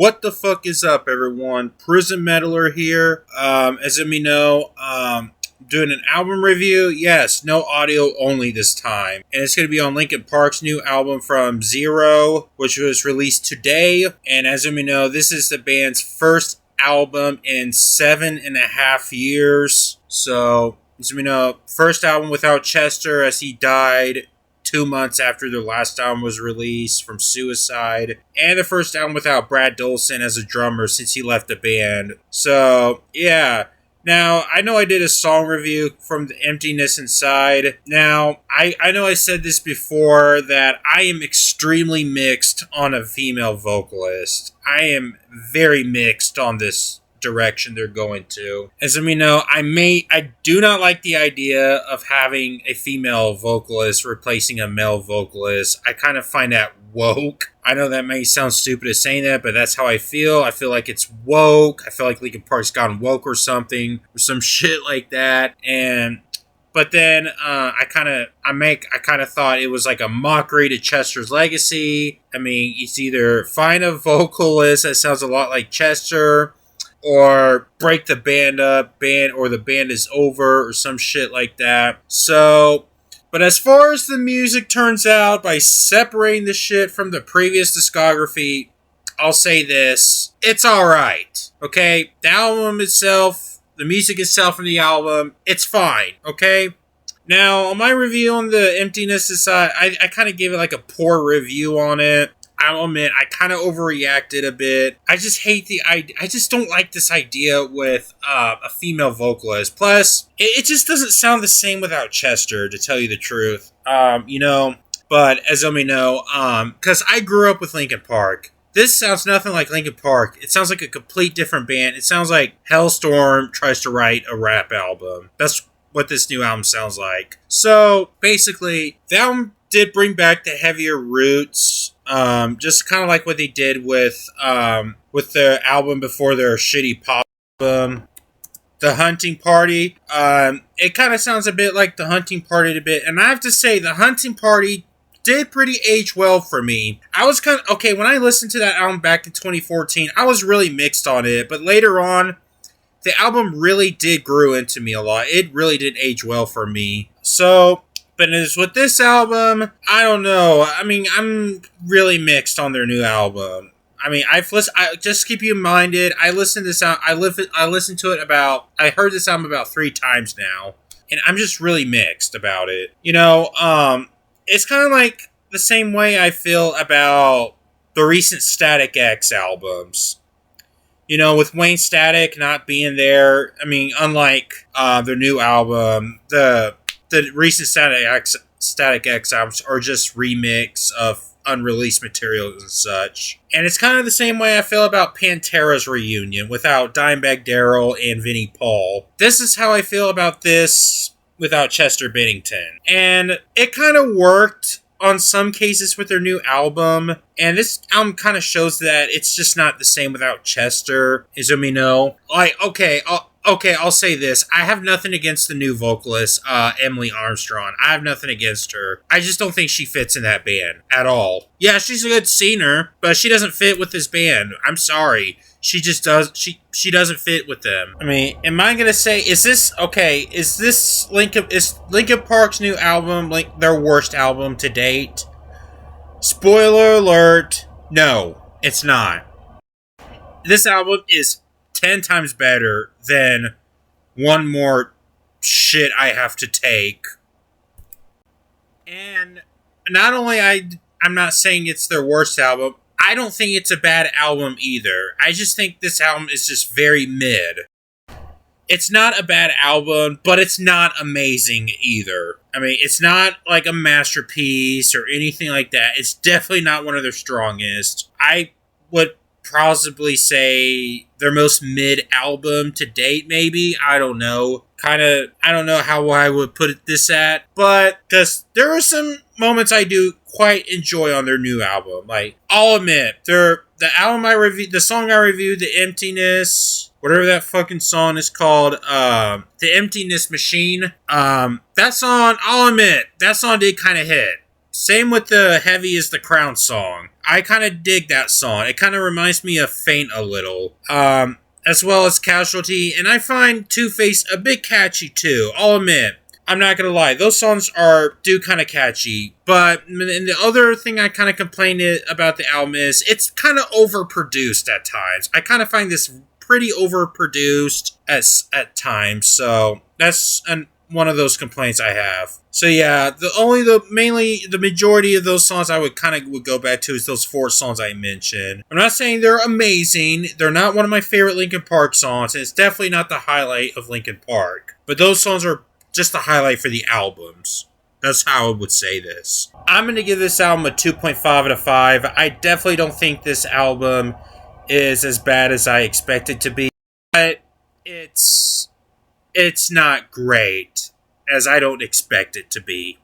What the fuck is up, everyone? Prison Meddler here. As you may know, doing an album review. Yes, no audio only this time. And it's going to be on Linkin Park's new album from Zero, which was released today. And as you may know, this is the band's first album in 7.5 years. So, as you know, first album without Chester as he died 2 months after their last album was released from suicide, and the first album without Brad Dolson as a drummer since he left the band. So, yeah. Now, I know I did a song review from The Emptiness Inside. Now, I know I said this before that I am extremely mixed on a female vocalist. I am very mixed on this direction they're going to. As you know, I do not like the idea of having a female vocalist replacing a male vocalist. I kind of find that woke. I know that may sound stupid as saying that, but that's how I feel. I feel like it's woke. I feel like Linkin Park's gone woke or something, or some shit like that. But then I kind of thought it was like a mockery to Chester's legacy. I mean, it's either find a vocalist that sounds a lot like Chester, or break the band up, or the band is over, or some shit like that. So, but as far as the music turns out, by separating the shit from the previous discography, I'll say this: it's alright, okay? The album itself, the music itself from the album, it's fine, okay? Now, on my review on The Emptiness Inside, I kind of gave it like a poor review on it. I'll admit, I kind of overreacted a bit. I just hate the idea. I just don't like this idea with a female vocalist. Plus, it just doesn't sound the same without Chester, to tell you the truth. But as you may know, because I grew up with Linkin Park. This sounds nothing like Linkin Park. It sounds like a complete different band. It sounds like Hellstorm tries to write a rap album. That's what this new album sounds like. So, basically, the album did bring back the heavier roots. Just kind of like what they did with their album before their shitty pop album, The Hunting Party. It kind of sounds a bit like The Hunting Party a bit, and I have to say, The Hunting Party did pretty age well for me. I was kind of, okay, when I listened to that album back in 2014, I was really mixed on it, but later on, the album really did grow into me a lot. It really did age well for me. So, but as with this album, I don't know. I mean, I'm really mixed on their new album. I mean, I just keep you minded. I listened to this out. I listened to it about. I heard this album about 3 times now, and I'm just really mixed about it. It's kind of like the same way I feel about the recent Static X albums. With Wayne Static not being there. I mean, unlike their new album, the recent Static X albums are just remix of unreleased materials and such. And it's kind of the same way I feel about Pantera's reunion without Dimebag Darrell and Vinnie Paul. This is how I feel about this without Chester Bennington. And it kind of worked on some cases with their new album. And this album kind of shows that it's just not the same without Chester, as you may know. Like, I'll say this. I have nothing against the new vocalist, Emily Armstrong. I have nothing against her. I just don't think she fits in that band at all. Yeah, she's a good singer, but she doesn't fit with this band. I'm sorry. She just does. She doesn't fit with them. I mean, am I gonna say, is Linkin Park's new album their worst album to date? Spoiler alert. No, it's not. This album is 10 times better than One More Shit I Have to Take. And not only I'm not saying it's their worst album, I don't think it's a bad album either. I just think this album is just very mid. It's not a bad album, but it's not amazing either. I mean, it's not like a masterpiece or anything like that. It's definitely not one of their strongest. I would possibly say their most mid album to date, maybe. I don't know. I don't know how I would put this at, but because there are some moments I do quite enjoy on their new album. Like, I'll admit, the song I reviewed, The Emptiness, whatever that fucking song is called, The Emptiness Machine, that song, I'll admit, that song did kind of hit. Same with the Heavy is the Crown song. I kind of dig that song. It kind of reminds me of Faint a little. As well as Casualty, and I find Two-Face a bit catchy too. I'll admit. I'm not gonna lie, those songs do kind of catchy, but and the other thing I kind of complained about the album is it's kind of overproduced at times. I kind of find this pretty overproduced at times, so that's one of those complaints I have. So yeah, mainly the majority of those songs I would go back to is those 4 songs I mentioned. I'm not saying they're amazing. They're not one of my favorite Linkin Park songs, and it's definitely not the highlight of Linkin Park. But those songs are just the highlight for the albums. That's how I would say this. I'm going to give this album a 2.5 out of 5. I definitely don't think this album is as bad as I expect it to be. But it's not great, as I don't expect it to be.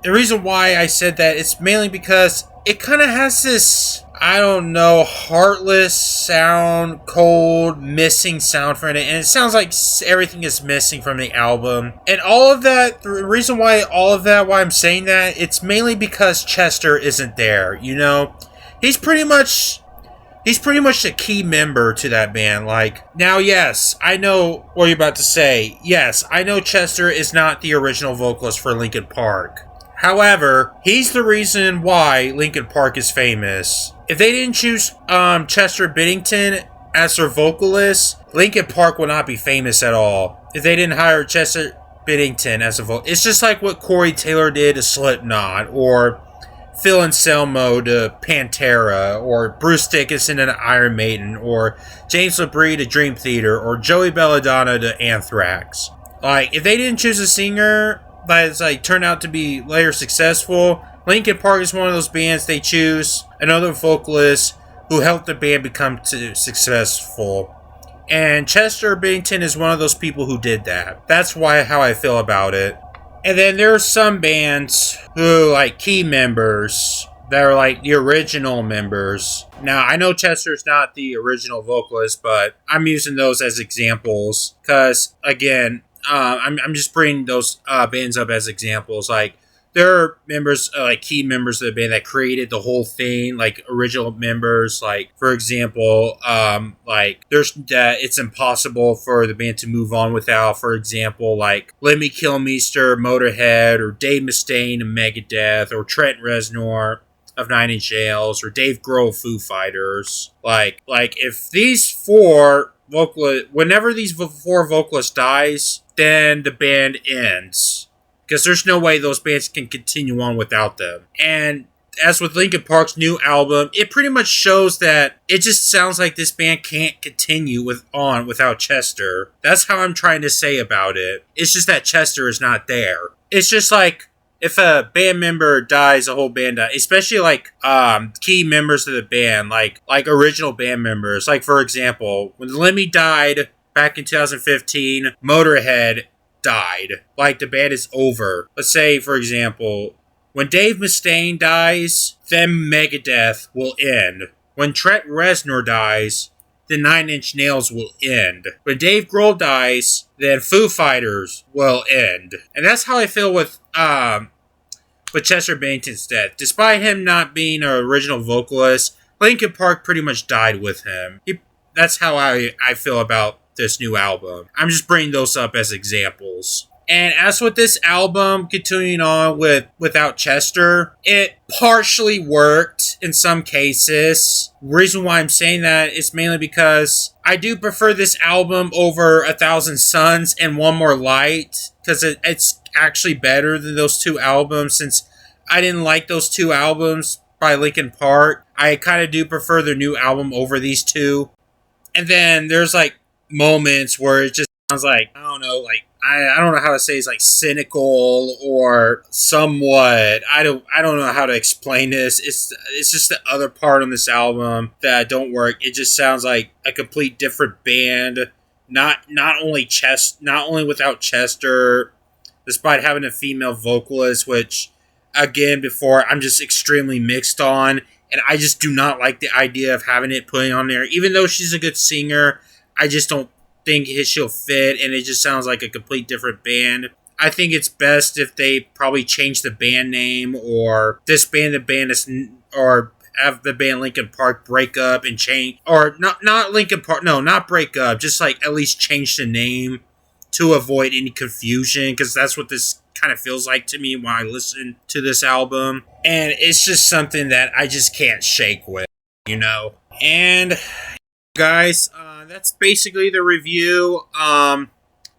The reason why I said that is mainly because it kind of has this, I don't know, heartless sound, cold, missing sound from it, and it sounds like everything is missing from the album. And all of that, the reason why I'm saying that, it's mainly because Chester isn't there, you know? He's pretty much a key member to that band. Like, now, yes, I know what you're about to say. Yes, I know Chester is not the original vocalist for Linkin Park. However, he's the reason why Linkin Park is famous. If they didn't choose Chester Bennington as their vocalist, Linkin Park would not be famous at all. If they didn't hire Chester Bennington as a vocalist, it's just like what Corey Taylor did to Slipknot, or Phil Anselmo to Pantera, or Bruce Dickinson to Iron Maiden, or James LaBrie to Dream Theater, or Joey Belladonna to Anthrax. Like, if they didn't choose a singer that's turned out to be later successful, Linkin Park is one of those bands they choose another vocalist who helped the band become successful. And Chester Bennington is one of those people who did that. That's how I feel about it. And then there are some bands who, key members, that are the original members. Now, I know Chester's not the original vocalist, but I'm using those as examples. Because, again, I'm just bringing those bands up as examples. There are members, key members of the band that created the whole thing, original members. For example, there's It's Impossible for the band to move on without, for example, Lemmy Kilmister, Motorhead, or Dave Mustaine of Megadeth, or Trent Reznor of Nine Inch Nails, or Dave Grohl of Foo Fighters. If these 4 vocalists, whenever these 4 vocalists dies, then the band ends. Because there's no way those bands can continue on without them. And as with Linkin Park's new album, it pretty much shows that it just sounds like this band can't continue on without Chester. That's how I'm trying to say about it. It's just that Chester is not there. It's just if a band member dies, the whole band dies. Especially key members of the band, like original band members. For example, when Lemmy died back in 2015, Motorhead died. The band is over. Let's say, for example, when Dave Mustaine dies, then Megadeth will end. When Trent Reznor dies, then Nine Inch Nails will end. When Dave Grohl dies, then Foo Fighters will end. And that's how I feel with Chester Bennington's death. Despite him not being an original vocalist, Linkin Park pretty much died with him. That's how I feel about this new album. I'm just bringing those up as examples. And as with this album, continuing on without Chester, it partially worked in some cases. The reason why I'm saying that is mainly because I do prefer this album over 1,000 Suns and One More Light, because it's actually better than those 2 albums. Since I didn't like those 2 albums by Linkin Park, I kind of do prefer their new album over these 2. And then there's moments where it just sounds I don't know, I don't know how to say it's cynical or somewhat. I don't know how to explain this. It's just the other part on this album that don't work. It just sounds like a complete different band. Not only without Chester, despite having a female vocalist, which again before I'm just extremely mixed on, and I just do not like the idea of having it put on there. Even though she's a good singer, I just don't think she'll fit, and it just sounds like a complete different band. I think it's best if they probably change the band name or disband the band or have the band Linkin Park break up and change, or not Linkin Park, no, not break up, just like at least change the name to avoid any confusion, because that's what this kind of feels like to me when I listen to this album. And it's just something that I just can't shake with, you know? And guys, that's basically the review.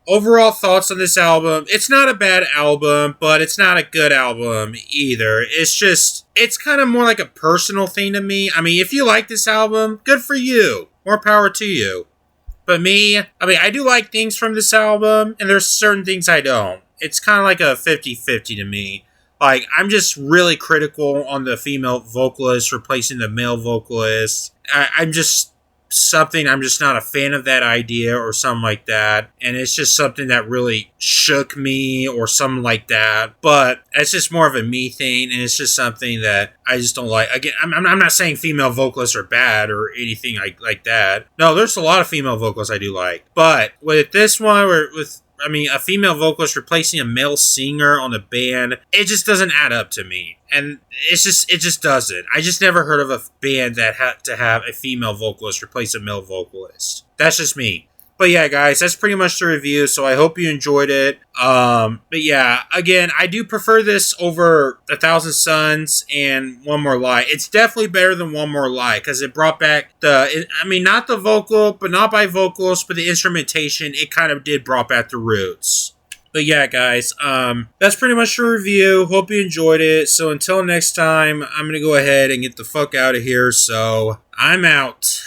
Overall thoughts on this album. It's not a bad album, but it's not a good album either. It's kind of more like a personal thing to me. I mean, if you like this album, good for you. More power to you. But me, I mean, I do like things from this album, and there's certain things I don't. It's kind of like a 50-50 to me. Like, I'm just really critical on the female vocalist replacing the male vocalist. I'm just not a fan of that idea or something like that. And it's just something that really shook me or something like that. But it's just more of a me thing. And it's just something that I just don't like. Again, I'm not saying female vocalists are bad or anything like that. No, there's a lot of female vocalists I do like. But with this one, a female vocalist replacing a male singer on a band, it just doesn't add up to me. And it just doesn't. I just never heard of a band that had to have a female vocalist replace a male vocalist. That's just me. But yeah, guys, that's pretty much the review, so I hope you enjoyed it. But yeah, again, I do prefer this over 1,000 Suns and One More Lie. It's definitely better than One More Lie, because it brought back not the vocal, but not by vocals, but the instrumentation, it kind of did brought back the roots. But yeah, guys, that's pretty much the review. Hope you enjoyed it. So until next time, I'm going to go ahead and get the fuck out of here, so I'm out.